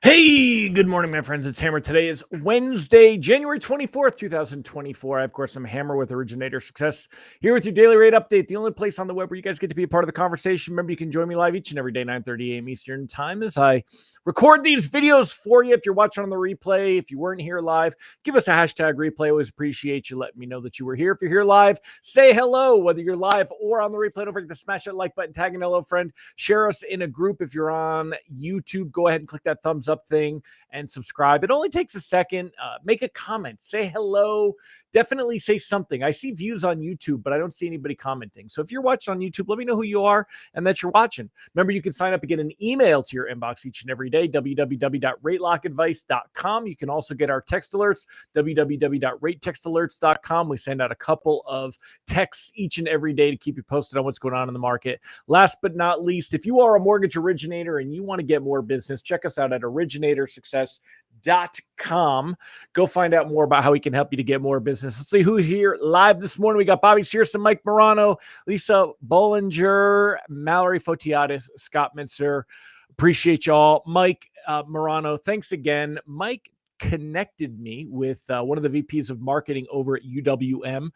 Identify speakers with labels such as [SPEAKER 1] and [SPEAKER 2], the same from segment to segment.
[SPEAKER 1] Hey, good morning, my friends. It's Hammer. Today is Wednesday, January 24th, 2024. I, of course, am Hammer with Originator Success here with your daily rate update, the only place on the web where you guys get to be a part of the conversation. Remember, you can join me live each and every day, 9:30 a.m. Eastern Time, as I record these videos for you. If you're watching on the replay, if you weren't here live, give us a hashtag replay. Always appreciate you letting me know that you were here. If you're here live, say hello, whether you're live or on the replay. Don't forget to smash that like button, tag an hello friend, share us in a group. If you're on YouTube, go ahead and click that thumbs up thing and subscribe. It only takes a second. Make a comment, say hello, definitely say something. I see views on YouTube, but I don't see anybody commenting. So if you're watching on YouTube, let me know who you are and that you're watching. Remember, you can sign up and get an email to your inbox each and every day, www.ratelockadvice.com. You can also get our text alerts, www.ratetextalerts.com. We send out a couple of texts each and every day to keep you posted on what's going on in the market. Last but not least, if you are a mortgage originator and you want to get more business, check us out at originatorssuccess.com. Go find out more about how we can help you to get more business. Let's see who's here live this morning. We got Bobby Searson, Mike Morano, Lisa Bollinger, Mallory Fotiadis, Scott Mincer. Appreciate y'all. Mike Morano, thanks again. Mike connected me with one of the VPs of marketing over at UWM.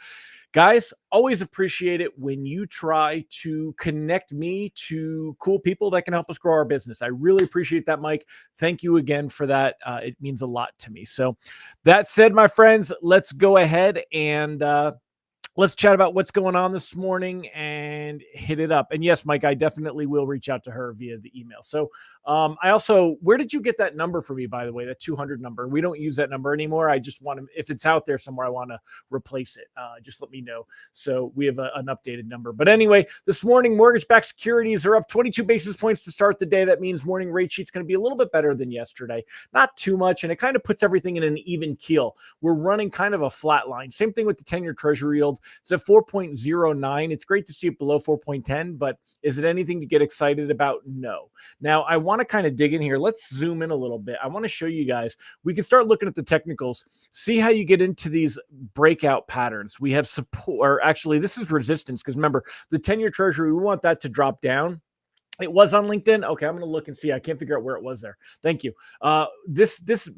[SPEAKER 1] Guys, always appreciate it when you try to connect me to cool people that can help us grow our business. I really appreciate that, Mike. Thank you again for that. It means a lot to me. So that said, my friends, let's go ahead and let's chat about what's going on this morning and hit it up. And yes, Mike, I definitely will reach out to her via the email. So I also, where did you get that number for me, by the way, that 200 number? We don't use that number anymore. I just want to, if it's out there somewhere, I want to replace it. Just let me know. So we have an updated number. But anyway, this morning, mortgage-backed securities are up 22 basis points to start the day. That means morning rate sheet's going to be a little bit better than yesterday. Not too much. And it kind of puts everything in an even keel. We're running kind of a flat line. Same thing with the 10-year treasury yield. It's at 4.09. It's great to see it below 4.10, but is it anything to get excited about? No. Now, I want to kind of dig in here. Let's zoom in a little bit. I want to show you guys. We can start looking at the technicals, see how you get into these breakout patterns. We have support, or actually, this is resistance, because remember, the 10-year treasury, we want that to drop down. It was on LinkedIn. Okay, I'm going to look and see. I can't figure out where it was there. Thank you. This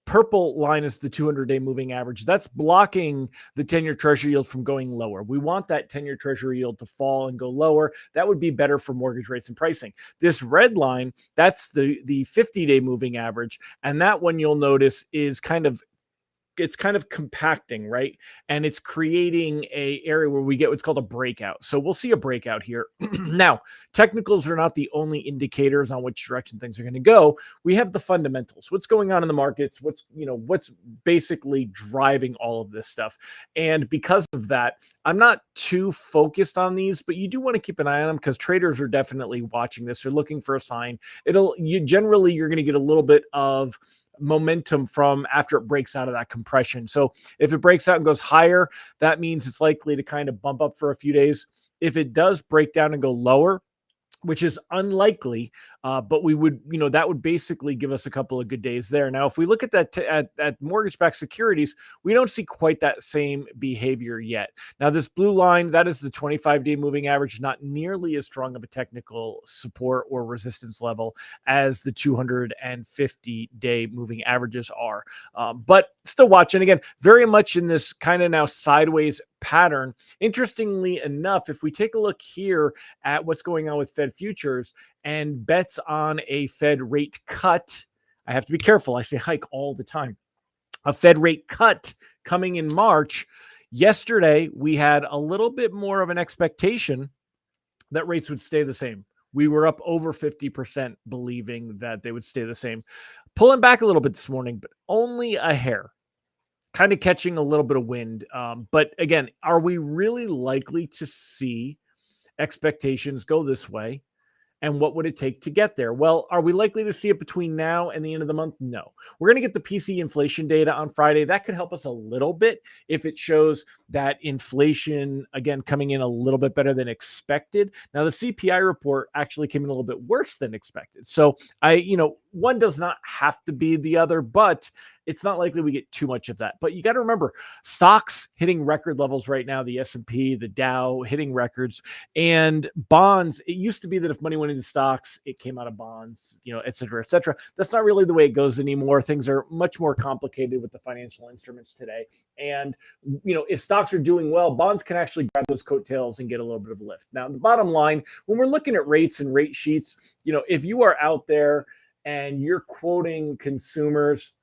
[SPEAKER 1] purple line is the 200-day moving average. That's blocking the 10-year treasury yield from going lower. We want that 10-year treasury yield to fall and go lower. That would be better for mortgage rates and pricing. This red line, that's the 50-day moving average. And that one, you'll notice, is it's kind of compacting, right? And it's creating a area where we get what's called a breakout. So we'll see a breakout here. Now, technicals are not the only indicators on which direction things are going to go. We have the fundamentals. What's going on in the markets? What's basically driving all of this stuff. And because of that, I'm not too focused on these, but you do want to keep an eye on them because traders are definitely watching this. They're looking for a sign. You're going to get a little bit of momentum from after it breaks out of that compression. So if it breaks out and goes higher, that means it's likely to kind of bump up for a few days. If it does break down and go lower, which is unlikely, but we would, that would basically give us a couple of good days there. Now, if we look at that at mortgage-backed securities, we don't see quite that same behavior yet. Now, this blue line, that is the 25-day moving average, not nearly as strong of a technical support or resistance level as the 250-day moving averages are. But still watching, again, very much in this kind of now sideways pattern. Interestingly enough, if we take a look here at what's going on with Fed futures and bets on a Fed rate cut, I have to be careful. I say hike all the time. A Fed rate cut coming in March. Yesterday, we had a little bit more of an expectation that rates would stay the same. We were up over 50% believing that they would stay the same. Pulling back a little bit this morning, but only a hair. Kind of catching a little bit of wind. But again, are we really likely to see expectations go this way? And what would it take to get there? Well, are we likely to see it between now and the end of the month? No. We're going to get the PCE inflation data on Friday. That could help us a little bit if it shows that inflation, again, coming in a little bit better than expected. Now, the CPI report actually came in a little bit worse than expected. So one does not have to be the other, but it's not likely we get too much of that. But you got to remember, stocks hitting record levels right now, the S&P, the Dow hitting records, and bonds. It used to be that if money went into stocks, it came out of bonds, et cetera, et cetera. That's not really the way it goes anymore. Things are much more complicated with the financial instruments today. And, if stocks are doing well, bonds can actually grab those coattails and get a little bit of a lift. Now, the bottom line, when we're looking at rates and rate sheets, if you are out there and you're quoting consumers,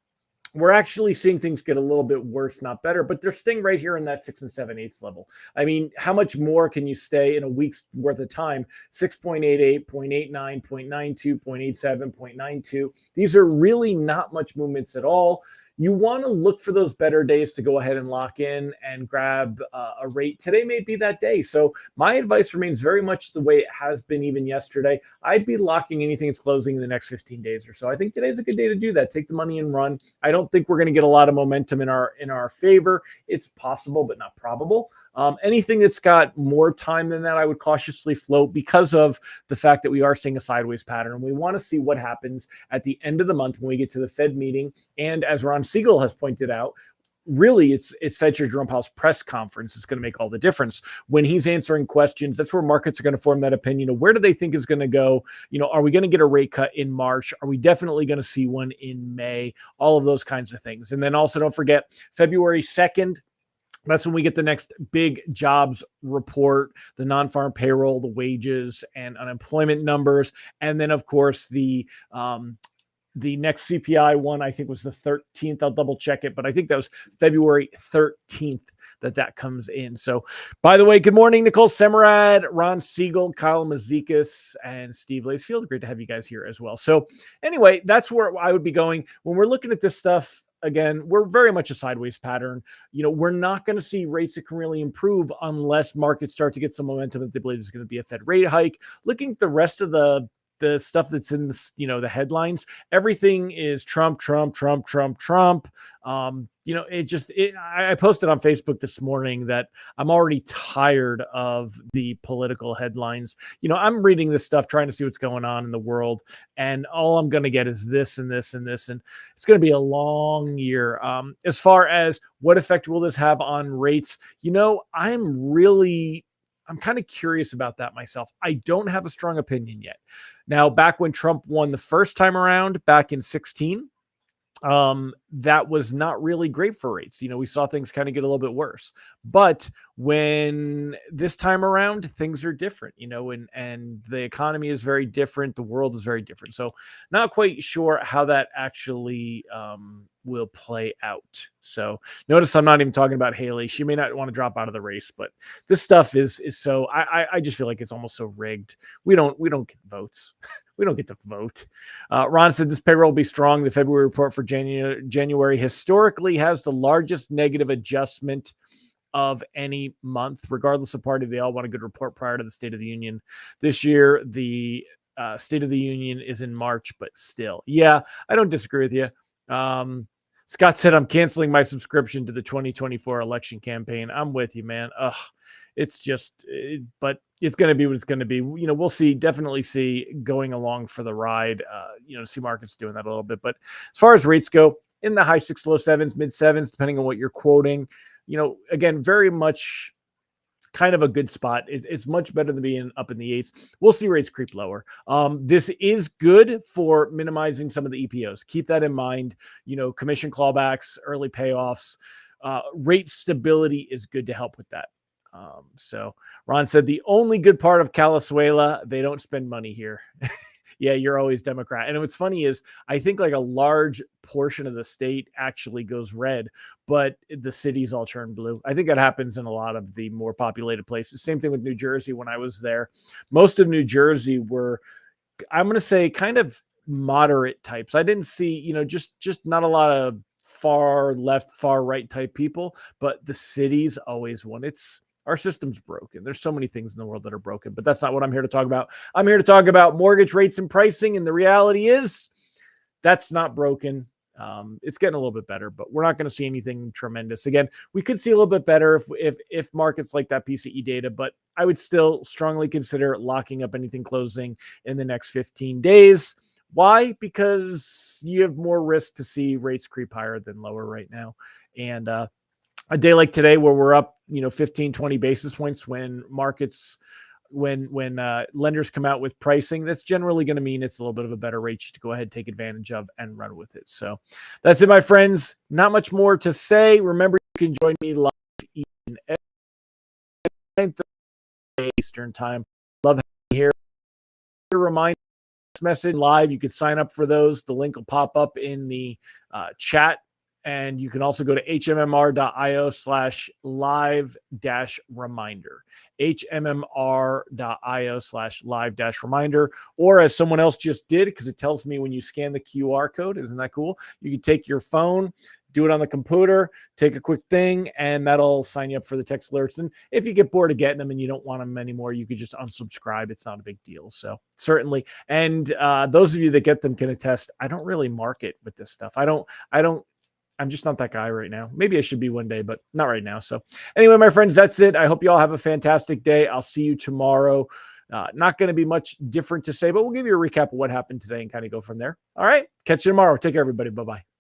[SPEAKER 1] we're actually seeing things get a little bit worse, not better, but they're staying right here in that 6 7/8 level. I mean, how much more can you stay in a week's worth of time? 6.88, 0.89, 0.92, 0.87, 0.92. These are really not much movements at all. You want to look for those better days to go ahead and lock in and grab a rate. Today may be that day. So my advice remains very much the way it has been even yesterday. I'd be locking anything that's closing in the next 15 days or so. I think today's a good day to do that. Take the money and run. I don't think we're going to get a lot of momentum in our favor. It's possible, but not probable. Anything that's got more time than that, I would cautiously float because of the fact that we are seeing a sideways pattern. We want to see what happens at the end of the month when we get to the Fed meeting. And as Ron Siegel has pointed out, really it's Fed Chair Jerome Powell's press conference is going to make all the difference. When he's answering questions, that's where markets are going to form that opinion of where do they think is going to go. Are we going to get a rate cut in March? Are we definitely going to see one in May? All of those kinds of things. And then also don't forget February 2nd, that's when we get the next big jobs report, the non-farm payroll, the wages and unemployment numbers. And then, of course, the next CPI one, I think, was the 13th. I'll double check it, but I think that was February 13th that comes in. So, by the way, good morning, Nicole Semerad, Ron Siegel, Kyle Mazekas, and Steve Lacefield. Great to have you guys here as well. So anyway, that's where I would be going. When we're looking at this stuff, again, we're very much a sideways pattern. We're not going to see rates that can really improve unless markets start to get some momentum that they believe there's going to be a Fed rate hike. Looking at the rest of the stuff that's in the headlines, everything is Trump, Trump, Trump, Trump, Trump. I posted on Facebook this morning that I'm already tired of the political headlines. I'm reading this stuff, trying to see what's going on in the world, and all I'm going to get is this and this and this, and it's going to be a long year. As far as what effect will this have on rates, I'm kind of curious about that myself. I don't have a strong opinion yet. Now, back when Trump won the first time around, back in 2016, that was not really great for rates. We saw things kind of get a little bit worse. But when this time around, things are different, and the economy is very different. The world is very different. So not quite sure how that actually will play out. So notice I'm not even talking about Haley. She may not want to drop out of the race, but this stuff is so I just feel like it's almost so rigged. We don't get votes. We don't get to vote. Ron said this payroll will be strong. The February report for January historically has the largest negative adjustment of any month, regardless of party. They all want a good report prior to the State of the Union. This year, the State of the Union is in March, but still. Yeah, I don't disagree with you. Scott said, I'm canceling my subscription to the 2024 election campaign. I'm with you, man. It's just, but it's going to be what it's going to be. We'll see, definitely see going along for the ride, see markets doing that a little bit. But as far as rates go, in the high 6, low 7s, mid 7s, depending on what you're quoting, again, very much kind of a good spot. It's much better than being up in the 8s. We'll see rates creep lower. This is good for minimizing some of the EPOs. Keep that in mind. Commission clawbacks, early payoffs, rate stability is good to help with that. So Ron said the only good part of Calizuela, they don't spend money here. Yeah, you're always Democrat. And what's funny is I think like a large portion of the state actually goes red, but the cities all turn blue. I think that happens in a lot of the more populated places. Same thing with New Jersey when I was there. Most of New Jersey were, I'm going to say, kind of moderate types. I didn't see, just not a lot of far left, far right type people, but the cities always won. Our system's broken. There's so many things in the world that are broken, but that's not what I'm here to talk about. I'm here to talk about mortgage rates and pricing. And the reality is that's not broken. It's getting a little bit better, but we're not going to see anything tremendous. Again, we could see a little bit better if markets like that PCE data, but I would still strongly consider locking up anything closing in the next 15 days. Why? Because you have more risk to see rates creep higher than lower right now. And a day like today where we're up, 15, 20 basis points when markets, when lenders come out with pricing, that's generally going to mean it's a little bit of a better rate to go ahead, take advantage of, and run with it. So that's it, my friends. Not much more to say. Remember, you can join me live in 9:30 Eastern time. Love having you here. Remind message live. You can sign up for those. The link will pop up in the chat. And you can also go to hmmr.io/live-reminder, hmmr.io/live-reminder, or as someone else just did, because it tells me when you scan the QR code, isn't that cool? You can take your phone, do it on the computer, take a quick thing, and that'll sign you up for the text alerts. And if you get bored of getting them and you don't want them anymore, you could just unsubscribe. It's not a big deal. So certainly. And those of you that get them can attest, I don't really market with this stuff. I'm just not that guy right now. Maybe I should be one day, but not right now. So anyway, my friends, that's it. I hope you all have a fantastic day. I'll see you tomorrow. Not going to be much different to say, but we'll give you a recap of what happened today and kind of go from there. All right. Catch you tomorrow. Take care, everybody. Bye-bye.